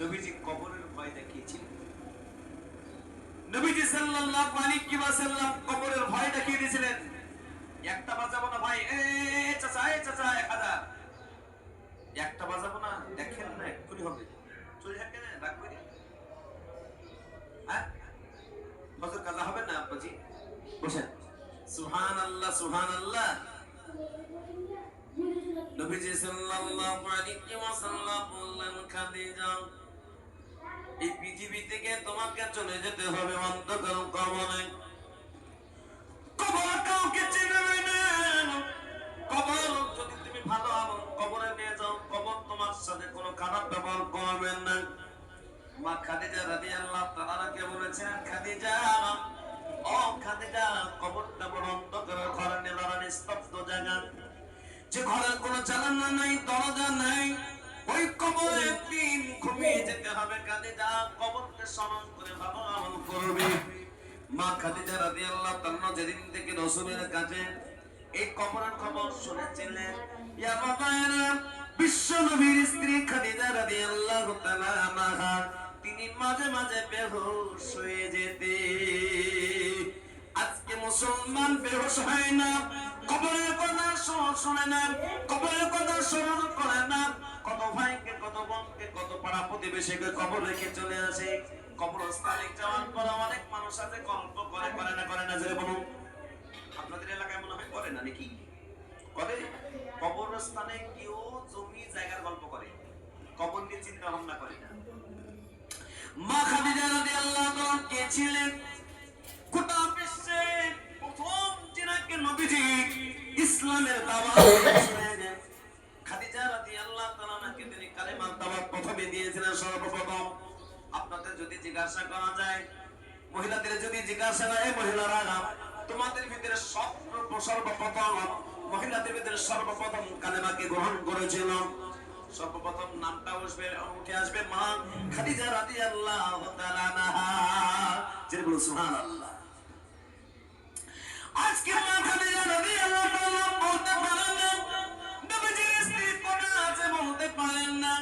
নবীজি কবরের ভয় দেখিয়েছিলেন। নবীজি সাল্লাল্লাহু আলাইহি ওয়াসাল্লাম কবরের ভয় দেখিয়ে দিয়েছিলেন। একটা বাজাবো না ভাই, চাচা চাচা 1000, একটা বাজাবো না, দেখেন না এক্ষুনি হবে, চলে যান কেন রাগ করে, হ্যাঁ ফজর কাজা হবে না আব্বাজি, বসেন। সুবহানাল্লাহ সুবহানাল্লাহ। নবীজি সাল্লাল্লাহু আলাইহি ওয়াসাল্লাম বললেন, খাদিজা এই পৃথিবী থেকে তোমাকে চলে যেতে হবে অন্ধকার কবরে। কবর কাউকে চেনে না, কবর যদি তুমি ভালো আমল কবরে নিয়ে যাও, কবর তোমার সাথে কোনো খারাপ ব্যবহার করবে না। মা খাদিজা রাদিয়াল্লাহু তাআলা কে বলেছেন, খাদিজা ও খাদিজা, কবরটা বড় অন্ধকার ঘর, নিরালা নিস্তব্ধ জায়গা, যে ঘরের কোনো জানালা নাই, দরজা নাই, ওই কবরে একদিন ঘুমিয়ে যেতে হবে। খাদিজা কবরকে স্মরণ করে ভালো আমল করবে। মা খাদিজা রাদিয়াল্লাহু তাআলা যেদিন থেকে রাসূলের কাছে এই কবরের খবর শুনেছিলেন, ইয়া বাবারা, বিশ্ব নবীর স্ত্রী খাদিজা রাদিয়াল্লাহু তাআলা আনহা তিনি মাঝে মাঝে বেহুশ হয়ে যেতেন। আজকে মুসলমান বেহুশ হয় না, কবরের কথা শুনে না, কবরের কথা স্মরণ করে না। কত ভাইকে, কত বোনকে, কত পাড়া প্রতিবেশীকে কবর রেখে চলে আসে। কবরস্থানে যাওয়ার পর অনেক মানুষ আছে গল্প করে, করে না যে বলুন, আপনাদের এলাকায় মনে হয় করে না নাকি? করে। কবরস্থানে কেউ জমি জায়গার গল্প করে, কবর নিয়ে চিন্তা ভাবনা করে না। মা খাদিজা রাদিয়াল্লাহু তাআলা কে ছিলেন? গোটা বিশ্বে প্রথম যিনাকে নবীজি ইসলামের দাওয়াত দিয়েছিলেন, খাদিজা রাদিয়াল্লাহু তাআলাকে তিনি কালেমার দাওয়াত প্রথমে দিয়েছিলেন সর্বপ্রথম। আপনাদের যদি জিজ্ঞাসা করা যায়, মহিলাদের যদি জিজ্ঞাসা করে, মহিলারা তোমাদের ভিতরে সর্বপ্রথম মহিলাদের ভিতরে সর্বপ্রথম কালেমাকে গ্রহণ করেছিল, সর্বপ্রথম নামটা উঠে আসবে মা খাদিজা রাদিয়াল্লাহু তাআলা আনহা। যিনি বলেন সুবহানাল্লাহ। আজকে মা খাদিজা রাদিয়াল্লাহু তাআলা বলতে পারেন না, নবীজির স্ত্রী কোনা আছে বলতে পারেন না,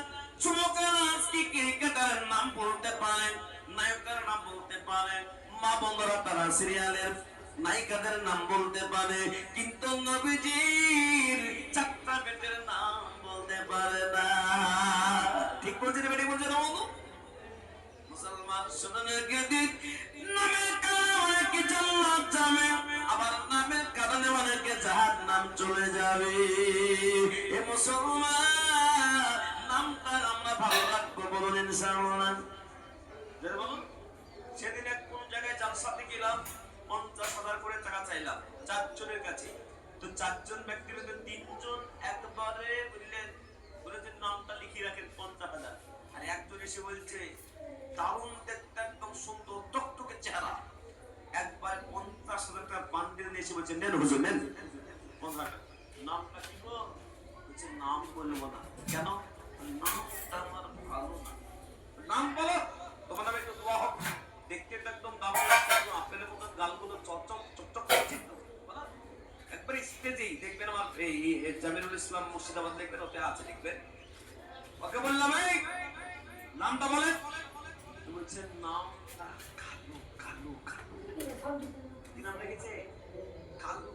যুবকেরা আজকে ক্রিকেটারের নাম বলতে পারেন, নায়কের নাম বলতে পারেন, মা বন্ধুরা তারা সিরিয়ালের নায়িকাদের নাম বলতে পারে, কিন্তু নবীজির চারটা বেটের নাম বলতে পারে না। ঠিক বলছি না বেটি, বলছে না বন্ধু? মুসলমান শুনে গেদিন নামের কারণে অনেকে জান্নাত যাবে, আবার নামের কারণে অনেকে জাহান্নাম চলে যাবে। এ মুসলমান, নামটা আমরা ভালো রাখবো, বলুন ইনশাআল্লাহ। বলুন, সেদিন এক কোন জায়গায় জালসাতে গেলাম, 50,000 করে টাকা চাইলাম 4 জনের কাছে। তো 4 জন ব্যক্তির মধ্যে 3 জন একবারে বললেন, বলেছেন নামটা লিখে রাখেন 50,000। আর একজন এসে বলছে, দারুণ দেখতে, একদম সুন্দর টকটকে চেহারা, একবারে 50,000 টাকা বান্ডিল নিয়ে এসে বলছে, নেন হুজুর নেন 15 টাকা। নামটা কি গো? বলছে নাম বলবো না। কেন? নামটা আমার ভালো না। নাম বলো, তোমার নামে একটু দোয়া হোক। দেখতে তো একদম দারুণ লাগছে, একদম আপেলের মতো গালগুলো চকচক চকচক করছে তো, বলো একবারে স্টেজেই দেখবেন। আমার এই জামিরুল ইসলাম মুর্শিদাবাদ দেখবেন, ওতে আছে দেখবেন। ওকে বললাম, এই নামটা বলে, বলছে নামটা কালু কালু কালু। কি নাম রেখেছে? কালু।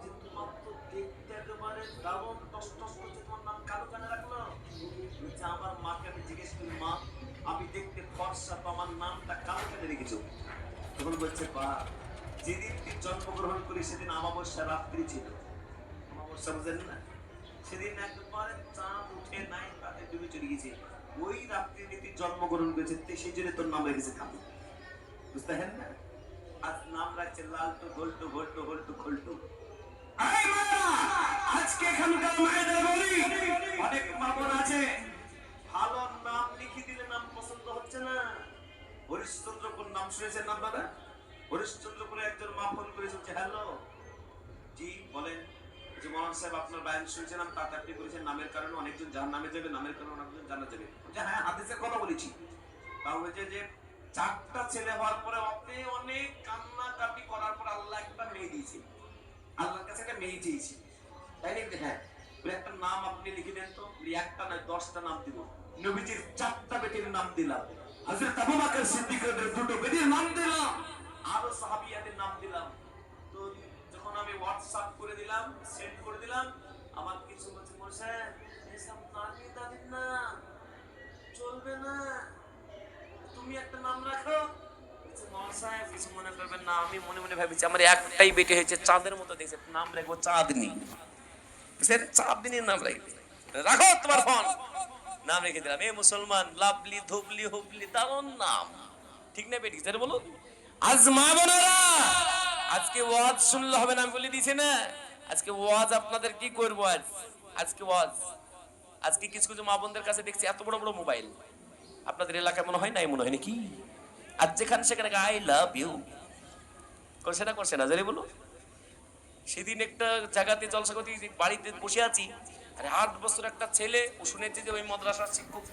যে তোমার তো দেখতে একেবারে দারুণ টস টস করছে, তোমার নাম কালু কেন রাখলো? বলছে আমার মাকে আমি জিজ্ঞেস করি, মা আমি দেখতে ফর্সা, তো আমার নামটা কালু কেন রেখেছো? তখন বলছে, বা যেদিন তুই জন্মগ্রহণ করি সেদিন অমাবস্যা রাত্রি ছিল। অমাবস্যা বুঝেন না? সেদিন একবারে চাঁদ উঠে নাই, তাতে ডুবে চলে গেছে। ওই রাত্রি তুই জন্মগ্রহণ করেছে, সেই জন্য তোর নাম রেখেছে কালু। বুঝতে হেন না? আজ নাম রাখছে লালটু গোলটু ভোল্টু হোল্টু খোল্টু। আজকে এখানকার মায়েদের বলি, অনেক মা বোন আছে ভালো নাম লিখে দিলে নাম পছন্দ হচ্ছে না। হরিশ্চন্দ্রপুর নাম শুনেছেন নাম দাদা? হরিশ্চন্দ্রপুরে একজন মা ফোন করেছে, হ্যালো জি বলেন, যে মহান সাহেব আপনার বায়ান শুনছেন, আমি তাড়াতাড়ি করেছেন, নামের কারণে অনেকজন জাহান্নামে যাবে, নামের কারণে অনেকজন জান্নাতে যাবে। হ্যাঁ হাদিসের কথা বলেছি। তাও হয়েছে যে 4টা ছেলে হওয়ার পরে অনেক কান্নাকাটি করার পর আল্লাহ একটা মেয়ে দিয়েছে, আল্লাহর কাছে একটা মেয়ে চেয়েছি, তাই নাকি? হ্যাঁ, একটা নাম আপনি লিখে দেন তো। একটা নয় 10টা নাম দিব। নবীজির 4টা বেটির বেটির নাম দিলাম, হযরত আবু বকর সিদ্দিকের দুটো বেটির নাম দিলাম, আরো সাহাবিয়াদের নাম দিলাম। তো যখন আমি হোয়াটসঅ্যাপ করে দিলাম, সেন্ড করে দিলাম, আমার কিছু বলছে মোরসা এসব নামই দাদির না, চলবে না, তুমি একটা নাম রাখো। কিছু মনে করবেন না, আমি মনে মনে ভাবছি আমার একটাই বেটি হয়েছে, চাঁদের মতো দেখছে, নাম রাখবো চাঁদনি। চাঁদনির নাম রাখবে, রাখো তোমার ফোন। নাম রেখে দিলাম এ মুসলমান, লাভলি ধুবলি হুবলি, দারুণ নাম, ঠিক না বেটি? স্যার বলুন। আজ মা বোনেরা, আজকে ওয়াজ শুনলে হবে না, আমি বলে দিয়েছি না, আজকে ওয়াজ আপনাদের কি করবো আজকে ওয়াজ। আজকে কিছু কিছু মা বোনদের কাছে দেখছি এত বড় বড় মোবাইল, আপনাদের এলাকায় মনে হয় নাই, মনে হয় নাকি? আর যেখানে সেখানে আই লাভ ইউ করছে না জানি বলো। সেদিন একটা জায়গাতে জলসা করতে বাড়িতে বসে আছি, আরে 8 বছর একটা ছেলে, ও শুনেছি যে ওই মাদ্রাসার শিক্ষক,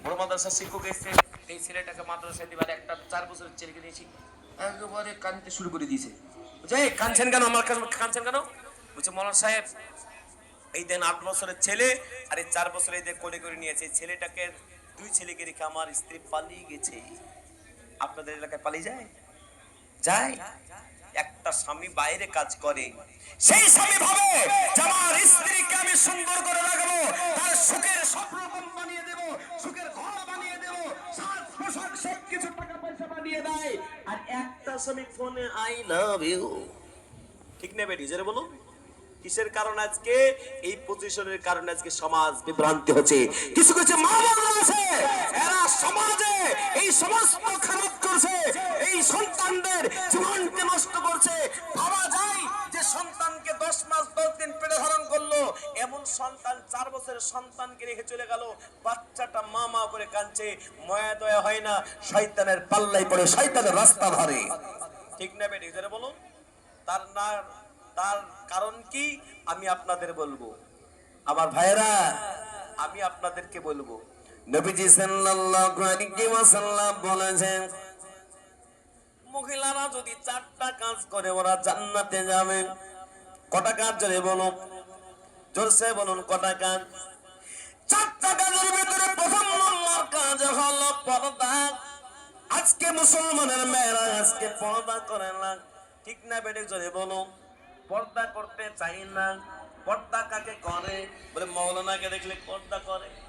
বড় মাদ্রাসার শিক্ষক এসছে, এই ছেলেটাকে মাদ্রাসায় দিবার একটা 4 বছরের ছেলেকে দিয়েছি, একেবারে কাঁদতে শুরু করে দিয়েছে। বুঝে কাঁদছেন কেন, আমার কাছে কাঁদছেন কেন? বলছে মৌলানা সাহেব এই দেন 8 বছরের ছেলে আর এই 4 বছর এই কোলে করে নিয়েছে, ছেলেটাকে 2 ছেলেকে রেখে আমার স্ত্রী পালিয়ে গেছে। আপনাদের এলাকায় পালিয়ে যায়? যায়? একটা স্বামী বাইরে কাজ করে, সেই স্বামী ভাবে যে আমার স্ত্রীকে আমি সুন্দর করে রাখবো, তার সুখের সব রকম বানিয়ে দেব, সুখের ঘর বানিয়ে দেব, সাজ পোশাক সবকিছু টাকা পয়সা বানিয়ে দেয়, আর একটা স্বামী ফোনে আই লাভ ইউ, ঠিক না বেটি? যারা বলো কিসের কারণ আজকে এই পজিশনের কারণে আজকে সমাজ বিভ্রান্তি হচ্ছে। কিছু কিছু মা বোন আছে, এরা সমাজে এই সমস্ত খারাপ করছে, এই সন্তানদের জীবনকে নষ্ট করছে। ভাবা যায় যে সন্তানকে 10 মাস 10 দিন পেটে ধারণ করলো, এমন সন্তান 4 বছরের সন্তানকে রেখে চলে গেল, বাচ্চাটা মা মা করে কাঁদছে, মায়া দয়া হয় না, শয়তানের পাল্লাই পড়ে, শয়তানের রাস্তা ধরে, ঠিক না বেটি? যারা বলো তার কারণ কি আমি আপনাদের বলবো। আমার ভাইরা, আমি আপনাদেরকে বলবো, নবীজি সাল্লাল্লাহু আলাইহি ওয়াসাল্লাম বলেছেন মহিলারা যদি 4টা কাজ করে ওরা জান্নাতে যাবে। কটা কাজ জোরে বলো, জোরসে বলুন কটা কাজ? 4টা কাজের ভিতরে প্রথম নম্বর কাজ হলো পর্দা। আজকে মুসলমানের মেয়েরা আজকে পর্দা করে না, ঠিক না বেটে? জোরে বলো, পর্দা করতে চাই না। পর্দা কাকে করে? বলে মৌলানাকে দেখলে পর্দা করে।